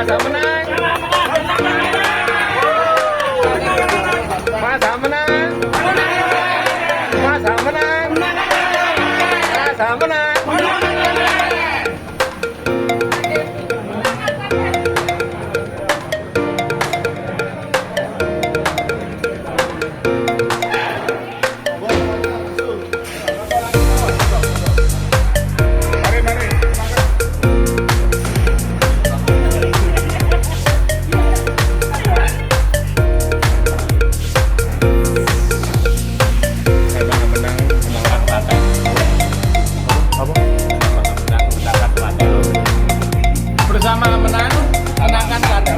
Masa menang. Masa menang. Masa menang. Masa menang. Bersama menang, menangkan Klaten.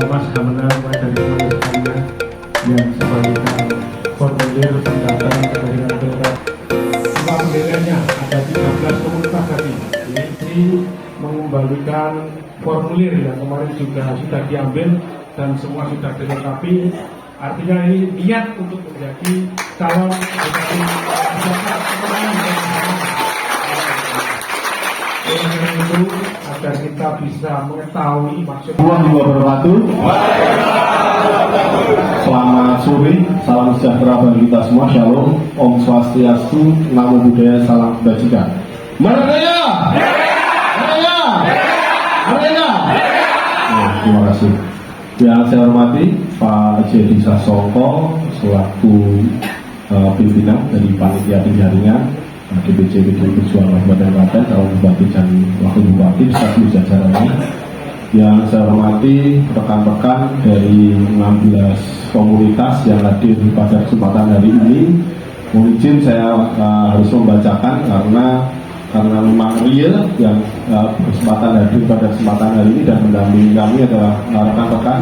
Mas Hamana dari semuanya sekalian yang sebagian formulir pendaftaran dari negara. Formulirnya ada 13 komunitas tadi. Ini mengembalikan formulir yang kemarin juga sudah diambil dan semua sudah dilengkapi. Artinya ini niat untuk menjadi calon bupati itu agar kita bisa mengetahui maksud Selamat sore, salam sejahtera bagi kita semua. Shalom, Om Swastiastu, Namo Buddhaya, salam kebajikan. Merdeka! Merdeka! Merdeka! Terima kasih. Yang saya hormati Pak Jedi Sasongko selaku pimpinan dari panitia penjaringan DPC PDI Perjuangan Kabupaten Klaten, calon bupati dan wakil bupati beserta seluruh jajarannya. Yang saya hormati rekan-rekan dari 16 komunitas yang hadir pada kesempatan hari ini. Mohon izin saya harus membacakan karena memang real yang berkesempatan hadir pada kesempatan hari ini dan mendampingi kami adalah rekan-rekan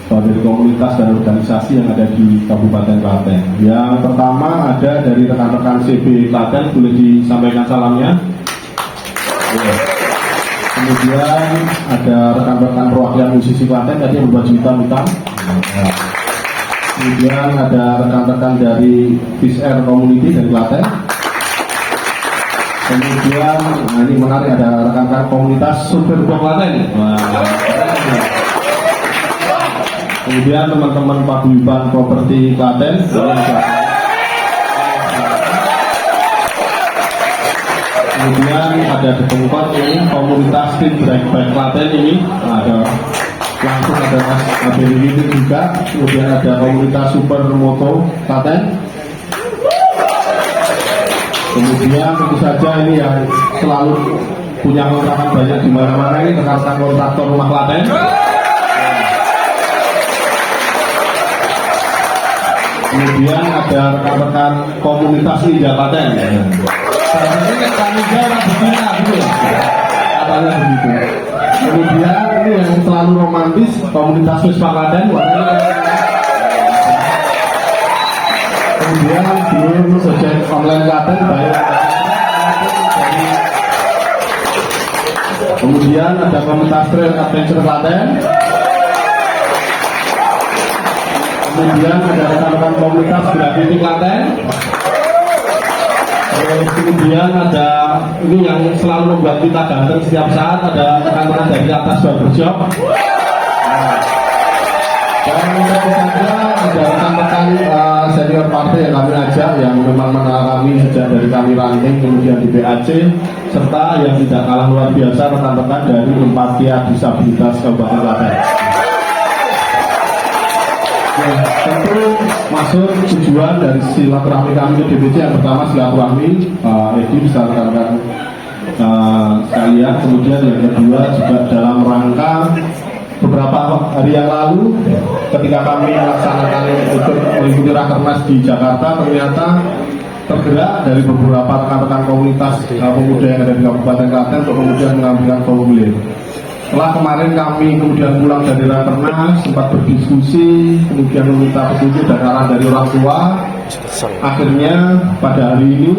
dari komunitas dan organisasi yang ada di Kabupaten Klaten. Yang pertama ada dari rekan-rekan CB Klaten, boleh disampaikan salamnya. Kemudian ada rekan-rekan perwakilan musisi Klaten tadi yang berbaju hitam-hitam. Kemudian ada rekan-rekan dari Fish Air Community dari Klaten. Kemudian ini menarik, ada rekan-rekan komunitas Super Klaten. Kemudian teman-teman paguyuban properti Klaten. Kemudian ada keempat ini komunitas Street Bike Klaten ini ada langsung ada Mas Abeli juga. Kemudian ada komunitas Supermoto Klaten. Kemudian tentu saja ini yang selalu punya kontrakan banyak di mana-mana ini rekan-rekan kontraktor rumah Klaten. Kemudian ada rekan-rekan komunitas Ninja Klaten. Ini kami jawab begini gitu. Katanya begitu. Kemudian ini yang selalu romantis komunitas Vespa Klaten. Kemudian dulu sejak online Klaten baik. Kemudian ada komunitas Trail Adventure Klaten. Kemudian ada rekan-rekan komunitas Graffiti Klaten. Kemudian ada ini yang selalu membuat kita ganteng setiap saat, ada rekan-rekan dari atas barbershop. Dan tentu saja ada rekan-rekan senior partai yang kami ajak yang memang mengenal kami sejak dari kami ranting kemudian di BAC, serta yang tidak kalah luar biasa rekan-rekan dari Empatia Disabilitas Kabupaten Klaten. Ya, tentu masuk tujuan dari silaturahmi kami ke DPC. Yang pertama silaturahmi Edi bisa rekan-rekan sekalian. Kemudian yang kedua juga dalam rangka beberapa hari yang lalu ketika kami melaksanakan ikut mengikuti Rakernas di Jakarta, ternyata tergerak dari beberapa rekan-rekan komunitas pemuda yang ada di Kabupaten Klaten untuk kemudian mengambilkan formulir. Setelah kemarin kami kemudian pulang dari Rakernas, sempat berdiskusi, kemudian meminta petunjuk dan arahan dari orang tua. Akhirnya pada hari ini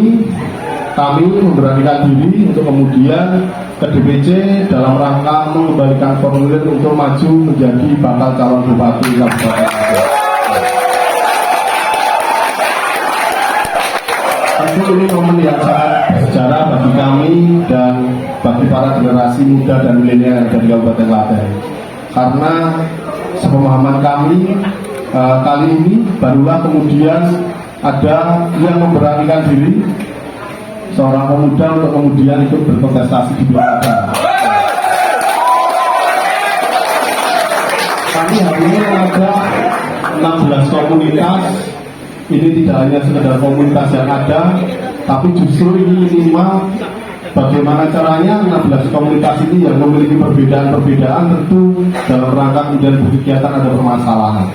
kami memberanikan diri untuk kemudian ke DPC dalam rangka mengembalikan formulir untuk maju menjadi bakal calon bupati Kabupaten Klaten. Tentu ini momen yang sangat bersejarah bagi kami dan bagi para generasi muda dan milenial yang ada di Kabupaten Klaten. Karena sepemahaman kami kali ini barulah kemudian ada yang memberanikan diri seorang pemuda untuk kemudian ikut berkontestasi di pilkada. Kami hari ini ada 16 komunitas. Ini tidak hanya sekedar komunitas yang ada, tapi justru ini minimal bagaimana caranya 16 komunitas ini yang memiliki perbedaan-perbedaan tentu dalam rangka kemudian berkegiatan ada permasalahan.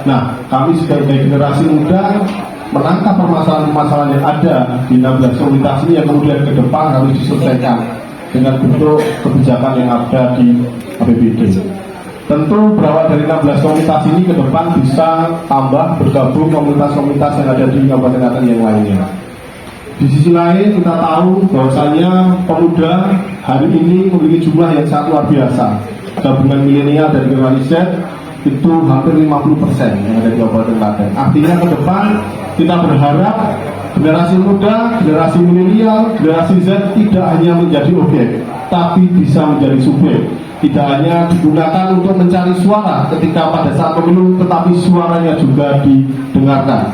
Nah, kami sebagai generasi muda menangkap permasalahan-permasalahan yang ada di 16 komunitas ini yang kemudian ke depan harus diselesaikan dengan bentuk kebijakan yang ada di APBD. Tentu berawal dari 16 komunitas ini ke depan bisa tambah bergabung komunitas-komunitas yang ada di Kabupaten Klaten yang lainnya. Di sisi lain kita tahu bahwasanya pemuda hari ini memiliki jumlah yang sangat luar biasa. Gabungan milenial dan generasi Z itu hampir 50% yang ada di Kabupaten Klaten. Artinya ke depan kita berharap generasi muda, generasi milenial, generasi Z tidak hanya menjadi objek, tapi bisa menjadi subjek. Tidak hanya digunakan untuk mencari suara ketika pada saat pemilu, tetapi suaranya juga didengarkan.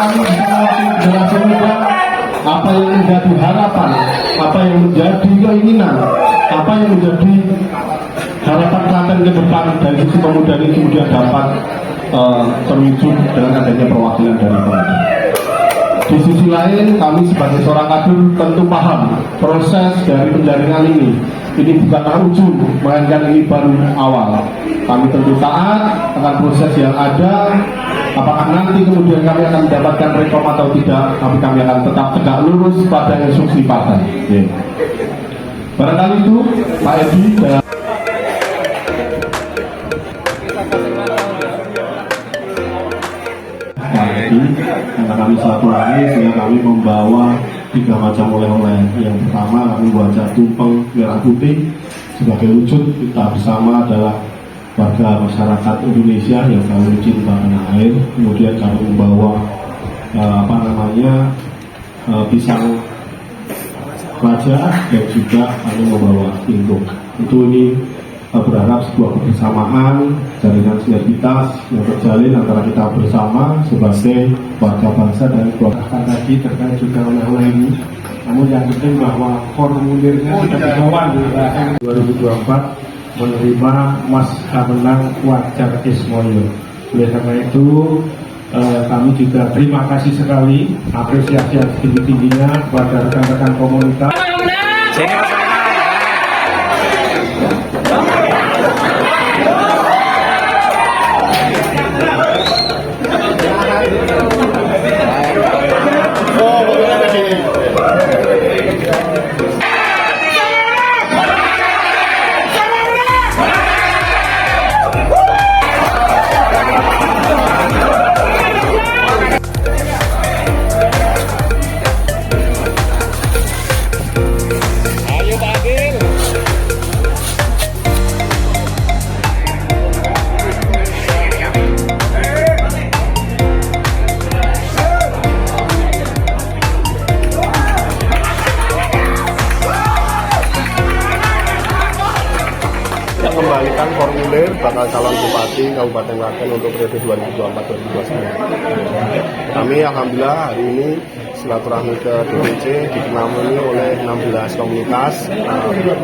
Kami bisa mewakili generasi muda, apa yang menjadi harapan, apa yang menjadi keinginan, apa yang menjadi harapan Klaten ke depan dari sisi pemuda ini kemudian dapat terwujud dengan adanya perwakilan dari pemuda. Di sisi lain, kami sebagai seorang kader tentu paham proses dari penjaringan ini bukanlah ujung, melainkan ini baru awal. Kami tentu taat akan proses yang ada. Apakah nanti kemudian kami akan mendapatkan rekom atau tidak, tapi kami akan tetap tegak lurus pada instruksi partai. Barangkali itu Pak Edi dan karena kami silaturahmi sehingga kami membawa 3 macam oleh-oleh. Yang pertama kami baca tumpeng merah putih sebagai wujud kita bersama adalah warga masyarakat Indonesia yang selalu cinta tanah air. Kemudian kami membawa pisang raja dan juga kami membawa induk. Itu ini berharap sebuah kebersamaan, jaringan sinergitas yang terjalin antara kita bersama sebagai warga bangsa dan keluarga. Tadi terkait juga oleh ini, namun yang penting bahwa formulirnya sudah dibawa di 2024 menerima Mas Hamenang Wajar Ismoyo. Oleh karena itu kami juga terima kasih sekali, apresiasi yang tinggi-tingginya kepada rekan-rekan komunitas. Kembalikan formulir bakal calon bupati Kabupaten Klaten untuk periode 2024-2029. Kami alhamdulillah hari ini silaturahmi ke DPC ditemani oleh 16 komunitas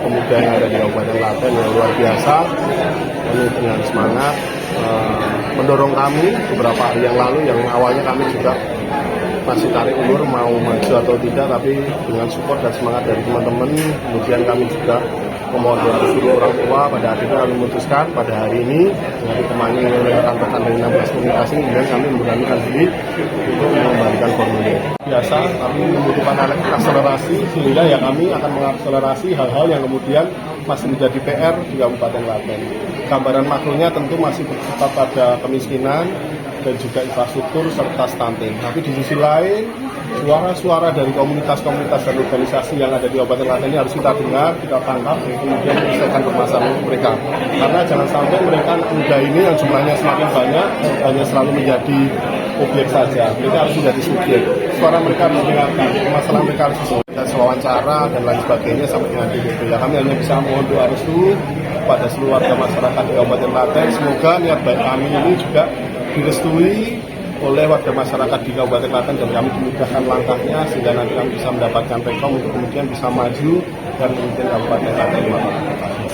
pemuda yang ada di Kabupaten Klaten yang luar biasa. Ini dengan semangat mendorong kami beberapa hari yang lalu yang awalnya kami juga masih tarik ulur mau maju atau tidak, tapi dengan support dan semangat dari teman-teman kemudian kami juga memohon doa restu orang tua. Pada akhirnya kami memutuskan pada hari ini dengan ditemani oleh rekan-rekan dari 16 komunitas ini, kemudian kami memberanikan diri untuk mengembalikan formulir. Biasa kami membutuhkan akselerasi, sehingga ya kami akan mengakselerasi hal-hal yang kemudian masih menjadi PR di Kabupaten Klaten. Gambaran makronya tentu masih bersifat pada kemiskinan dan juga infrastruktur serta stunting. Tapi di sisi lain, suara-suara dari komunitas-komunitas dan organisasi yang ada di Kabupaten Klaten ini harus kita dengar, kita tangkap, dan kemudian menyelesaikan permasalahan mereka. Karena jangan sampai mereka muda ini yang jumlahnya semakin banyak, hanya selalu menjadi objek saja. Mereka harus menjadi subjek. Suara mereka harus didengarkan, masalah mereka harus disebutkan, wawancara dan lain sebagainya sampai dengan DPP. Ya, kami hanya bisa mohon doa restu pada seluruh warga masyarakat di Kabupaten Klaten. Semoga niat baik kami ini juga direstui oleh warga masyarakat di Kabupaten Klaten dan kami dimudahkan langkahnya sehingga nanti kami bisa mendapatkan rekom untuk kemudian bisa maju dan kemudian Kabupaten Klaten